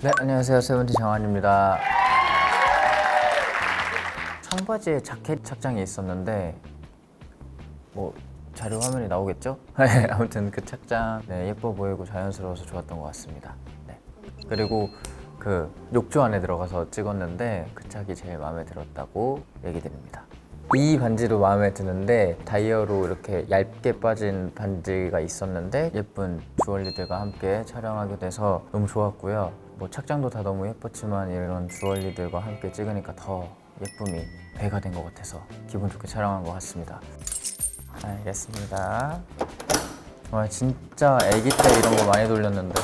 네, 안녕하세요. 세븐틴 정한입니다. 청바지에 자켓 착장이 있었는데 뭐 자료 화면이 나오겠죠? 네, 아무튼 그 착장 예뻐 보이고 자연스러워서 좋았던 것 같습니다. 네. 그리고 그 욕조 안에 들어가서 찍었는데 그 착이 제일 마음에 들었다고 얘기 드립니다. 이 반지도 마음에 드는데 다이어로 이렇게 얇게 빠진 반지가 있었는데 예쁜 주얼리들과 함께 촬영하게 돼서 너무 좋았고요. 뭐 착장도 다 너무 예뻤지만 이런 주얼리들과 함께 찍으니까 더 예쁨이 배가 된 것 같아서 기분 좋게 촬영한 것 같습니다. 알겠습니다. 와, 진짜 아기 때 이런 거 많이 돌렸는데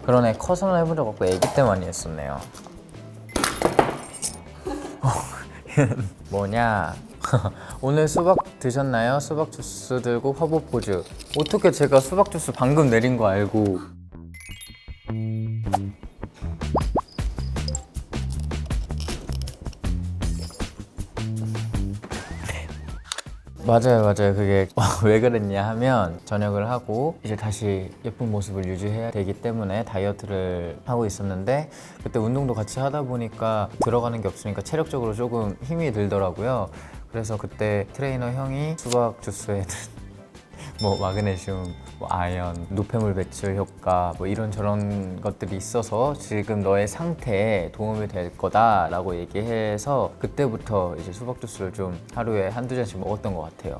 그러네, 커서는 해본 적 없고 아기 때 많이 했었네요. 뭐냐? 오늘 수박 드셨나요? 수박 주스 들고 화보 포즈. 어떻게 제가 수박 주스 방금 내린 거 알고. 맞아요. 그게 왜 그랬냐 하면 저녁을 하고 이제 다시 예쁜 모습을 유지해야 되기 때문에 다이어트를 하고 있었는데 그때 운동도 같이 하다 보니까 들어가는 게 없으니까 체력적으로 조금 힘이 들더라고요. 그래서 그때 트레이너 형이 수박 주스에 뭐 마그네슘, 뭐 아연, 노폐물 배출 효과 뭐 이런저런 것들이 있어서 지금 너의 상태에 도움이 될 거다라고 얘기해서 그때부터 이제 수박 주스를 좀 하루에 한두 잔씩 먹었던 것 같아요.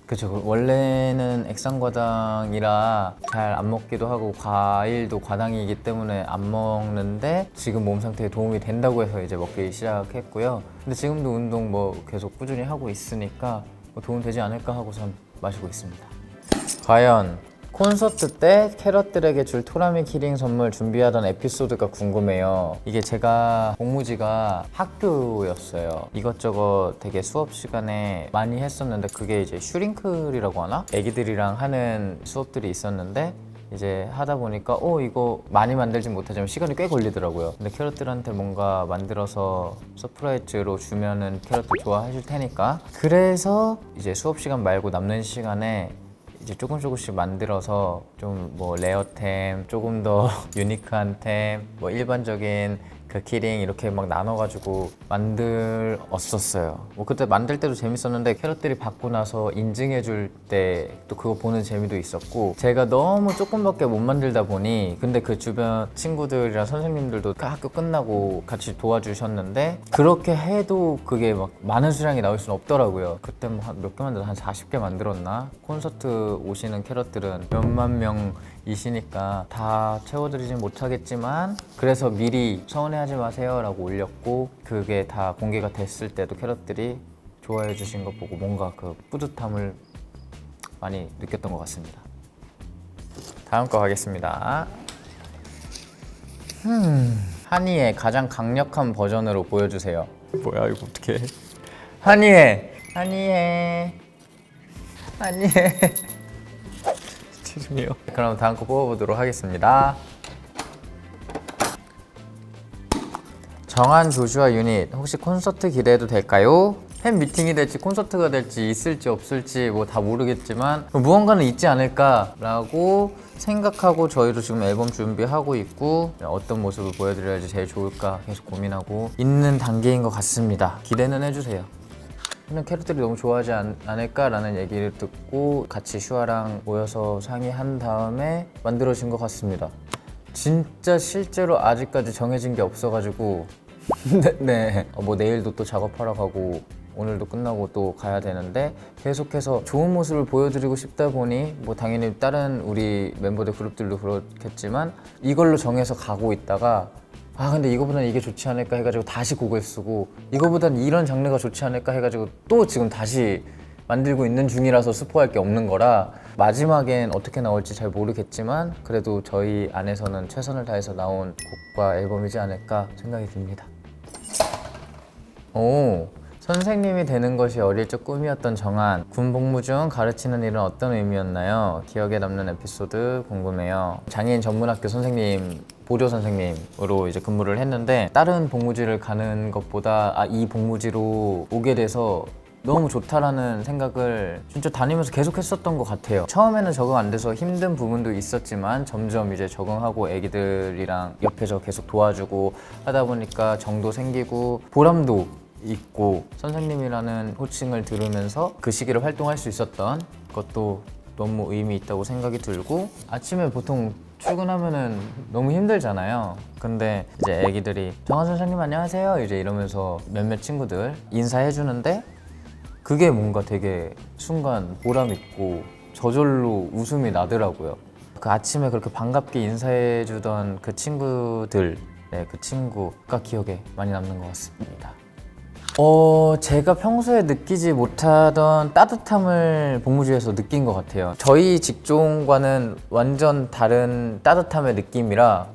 그쵸, 원래는 액상과당이라 잘 안 먹기도 하고 과일도 과당이기 때문에 안 먹는데 지금 몸 상태에 도움이 된다고 해서 이제 먹기 시작했고요. 근데 지금도 운동 뭐 계속 꾸준히 하고 있으니까 뭐 도움 되지 않을까 하고선 마시고 있습니다. 과연 콘서트 때 캐럿들에게 줄 토라미 키링 선물 준비하던 에피소드가 궁금해요. 이게 제가 복무지가 학교였어요. 이것저것 되게 수업 시간에 많이 했었는데 그게 이제 슈링클이라고 하나? 애기들이랑 하는 수업들이 있었는데 이제 하다 보니까 이거 많이 만들진 못하지만 시간이 꽤 걸리더라고요. 근데 캐럿들한테 뭔가 만들어서 서프라이즈로 주면은 캐럿들 좋아하실 테니까 그래서 이제 수업 시간 말고 남는 시간에 이제 조금씩 만들어서 좀 뭐 레어템, 조금 더 유니크한 템, 뭐 일반적인 그 키링 이렇게 막 나눠가지고 만들었었어요. 뭐 그때 만들 때도 재밌었는데 캐럿들이 받고 나서 인증해줄 때 또 그거 보는 재미도 있었고 제가 너무 조금밖에 못 만들다 보니 근데 그 주변 친구들이랑 선생님들도 그 학교 끝나고 같이 도와주셨는데 그렇게 해도 그게 막 많은 수량이 나올 수는 없더라고요. 그때 뭐 몇 개 만들었나? 한 40개 만들었나? 콘서트 오시는 캐럿들은 몇만 명이시니까 다 채워드리진 못하겠지만 그래서 미리 서운해하지 마세요 라고 올렸고 그게 다 공개가 됐을 때도 캐럿들이 좋아해 주신 거 보고 뭔가 그 뿌듯함을 많이 느꼈던 것 같습니다. 다음 거 가겠습니다. 한이의 가장 강력한 버전으로 보여주세요. 뭐야 이거 어떡해. 한이의 죄송해요. 그럼 다음 거 뽑아보도록 하겠습니다. 정한 조슈아 유닛 혹시 콘서트 기대해도 될까요? 팬 미팅이 될지 콘서트가 될지 있을지 없을지 뭐 다 모르겠지만 무언가는 있지 않을까라고 생각하고 저희도 지금 앨범 준비하고 있고 어떤 모습을 보여드려야지 제일 좋을까 계속 고민하고 있는 단계인 것 같습니다. 기대는 해주세요. 그냥 캐럿들이 너무 좋아하지 않을까라는 얘기를 듣고 같이 슈아랑 모여서 상의한 다음에 만들어진 것 같습니다. 진짜 실제로 아직까지 정해진 게 없어가지고 네. 뭐 내일도 또 작업하러 가고 오늘도 끝나고 또 가야 되는데 계속해서 좋은 모습을 보여드리고 싶다 보니 뭐 당연히 다른 우리 멤버들 그룹들도 그렇겠지만 이걸로 정해서 가고 있다가 근데 이거보단 이게 좋지 않을까 해가지고 다시 곡을 쓰고 이거보단 이런 장르가 좋지 않을까 해가지고 또 지금 다시 만들고 있는 중이라서 스포할 게 없는 거라 마지막엔 어떻게 나올지 잘 모르겠지만 그래도 저희 안에서는 최선을 다해서 나온 곡과 앨범이지 않을까 생각이 듭니다. 선생님이 되는 것이 어릴 적 꿈이었던 정한. 군 복무 중 가르치는 일은 어떤 의미였나요? 기억에 남는 에피소드 궁금해요. 장애인 전문학교 선생님, 보조 선생님으로 이제 근무를 했는데 다른 복무지를 가는 것보다 이 복무지로 오게 돼서 너무 좋다라는 생각을 진짜 다니면서 계속 했었던 것 같아요. 처음에는 적응 안 돼서 힘든 부분도 있었지만 점점 이제 적응하고 애기들이랑 옆에서 계속 도와주고 하다 보니까 정도 생기고 보람도 있고, 선생님이라는 호칭을 들으면서 그 시기를 활동할 수 있었던 것도 너무 의미 있다고 생각이 들고, 아침에 보통 출근하면은 너무 힘들잖아요. 근데 이제 애기들이 정한 선생님 안녕하세요 이제 이러면서 몇몇 친구들 인사해 주는데 그게 뭔가 되게 순간 보람 있고 저절로 웃음이 나더라고요. 그 아침에 그렇게 반갑게 인사해 주던 그 친구들, 네, 그 친구가 기억에 많이 남는 것 같습니다. 제가 평소에 느끼지 못하던 따뜻함을 복무주에서 느낀 것 같아요. 저희 직종과는 완전 다른 따뜻함의 느낌이라,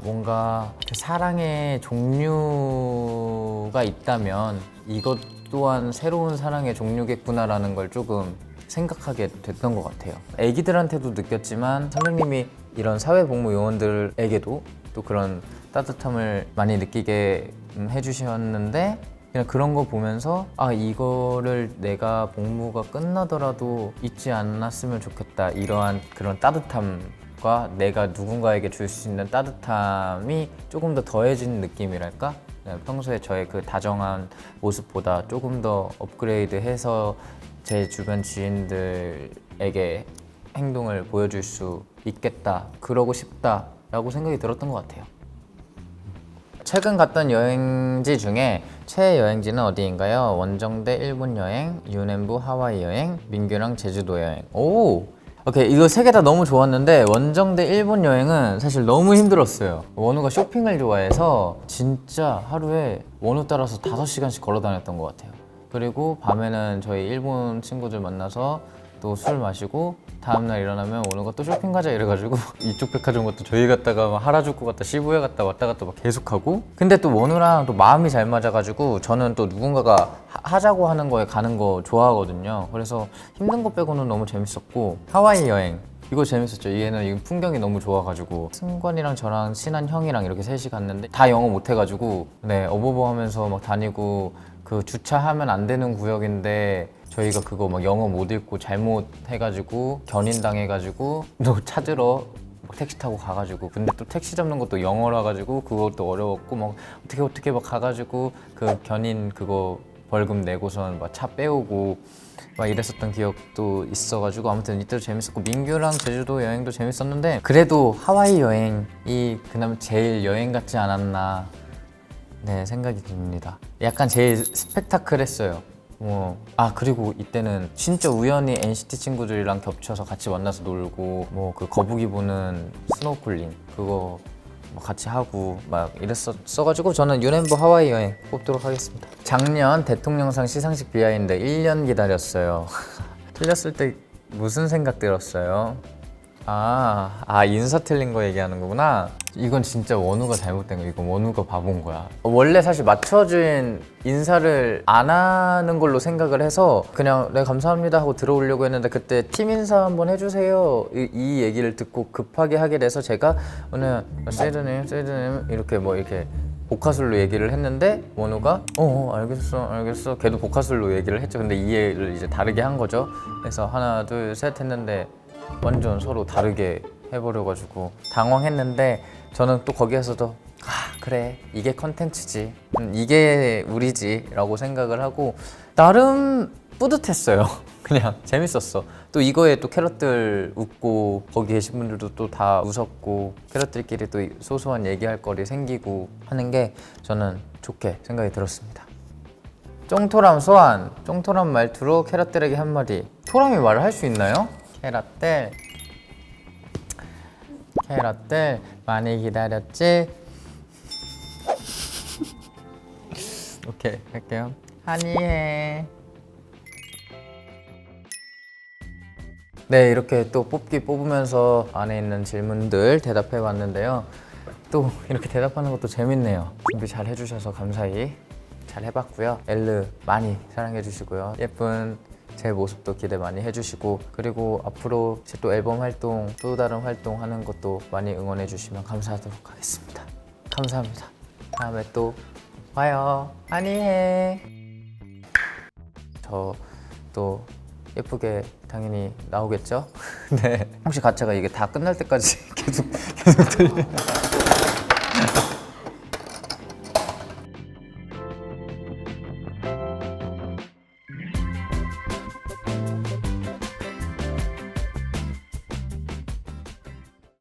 뭔가 사랑의 종류가 있다면 이것 또한 새로운 사랑의 종류겠구나라는 걸 조금 생각하게 됐던 것 같아요. 애기들한테도 느꼈지만 선생님이 이런 사회복무 요원들에게도 또 그런 따뜻함을 많이 느끼게 해주셨는데, 그냥 그런 거 보면서 이거를 내가 복무가 끝나더라도 잊지 않았으면 좋겠다. 이러한 그런 따뜻함과 내가 누군가에게 줄 수 있는 따뜻함이 조금 더 더해진 느낌이랄까? 평소에 저의 그 다정한 모습보다 조금 더 업그레이드해서 제 주변 지인들에게 행동을 보여줄 수 있겠다, 그러고 싶다 라고 생각이 들었던 것 같아요. 최근 갔던 여행지 중에 최애 여행지는 어디인가요? 원정대 일본 여행, 유넨부 하와이 여행, 민규랑 제주도 여행. 오케이, 이거 세 개 다 너무 좋았는데 원정대 일본 여행은 사실 너무 힘들었어요. 원우가 쇼핑을 좋아해서 진짜 하루에 원우 따라서 5시간씩 걸어 다녔던 것 같아요. 그리고 밤에는 저희 일본 친구들 만나서 또 술 마시고 다음날 일어나면 원우가 또 쇼핑 가자 이래가지고 이쪽 백화점 갔다 저희 갔다가 막 하라주쿠 갔다 시부야 갔다 왔다 갔다 막 계속하고, 근데 또 원우랑 또 마음이 잘 맞아가지고 저는 또 누군가가 하자고 하는 거에 가는 거 좋아하거든요. 그래서 힘든 거 빼고는 너무 재밌었고, 하와이 여행 이거 재밌었죠. 얘는 풍경이 너무 좋아가지고 승관이랑 저랑 친한 형이랑 이렇게 셋이 갔는데 다 영어 못해가지고 어버버 하면서 막 다니고, 그 주차하면 안 되는 구역인데 저희가 그거 막 영어 못 읽고 잘못해가지고 견인당해가지고 또 찾으러 택시 타고 가가지고, 근데 또 택시 잡는 것도 영어라 가지고 그것도 어려웠고 막 어떻게 막 가가지고 그 견인 그거 벌금 내고선 막 차 빼오고 막 이랬었던 기억도 있어가지고, 아무튼 이때도 재밌었고 민규랑 제주도 여행도 재밌었는데 그래도 하와이 여행이 그나마 제일 여행 같지 않았나 생각이 듭니다. 약간 제일 스펙타클했어요. 그리고 이때는 진짜 우연히 NCT 친구들이랑 겹쳐서 같이 만나서 놀고 그 거북이 보는 스노클링 그거 같이 하고 막 이랬었어가지고 저는 유넨부 하와이 여행 뽑도록 하겠습니다. 작년 대통령상 시상식 비하인드 1년 기다렸어요. 틀렸을 때 무슨 생각 들었어요? 인사 틀린 거 얘기하는 거구나. 이건 진짜 원우가 잘못된 거야. 이건 원우가 바본 거야. 원래 사실 맞춰준 인사를 안 하는 걸로 생각을 해서 그냥 네 감사합니다 하고 들어오려고 했는데, 그때 팀 인사 한번 해주세요 이 얘기를 듣고 급하게 하게 돼서 제가 오늘 세이드님 이렇게 이렇게 복화술로 얘기를 했는데 원우가 알겠어 걔도 복화술로 얘기를 했죠. 근데 이해를 이제 다르게 한 거죠. 그래서 하나 둘 셋 했는데 완전 서로 다르게 해버려가지고 당황했는데, 저는 또 거기에서도 그래 이게 컨텐츠지, 이게 우리지 라고 생각을 하고 나름 뿌듯했어요. 그냥 재밌었어. 또 이거에 또 캐럿들 웃고 거기 계신 분들도 또 다 웃었고 캐럿들끼리 또 소소한 얘기할 거리 생기고 하는 게 저는 좋게 생각이 들었습니다. 쫑토람 소환, 쫑토람 말투로 캐럿들에게 한마디. 토람이 말을 할 수 있나요? 캐럿들 많이 기다렸지? 오케이 할게요. 한이해. 네, 이렇게 또 뽑으면서 안에 있는 질문들 대답해 봤는데요. 또 이렇게 대답하는 것도 재밌네요. 준비 잘 해주셔서 감사히 잘 해봤고요. 엘르 많이 사랑해 주시고요. 예쁜 제 모습도 기대 많이 해주시고, 그리고 앞으로 제 또 앨범 활동, 또 다른 활동 하는 것도 많이 응원해 주시면 감사하도록 하겠습니다. 감사합니다. 다음에 또 봐요. 안녕히 해. 저 또 예쁘게 당연히 나오겠죠? 네. 혹시 가차가 이게 다 끝날 때까지 계속 들려?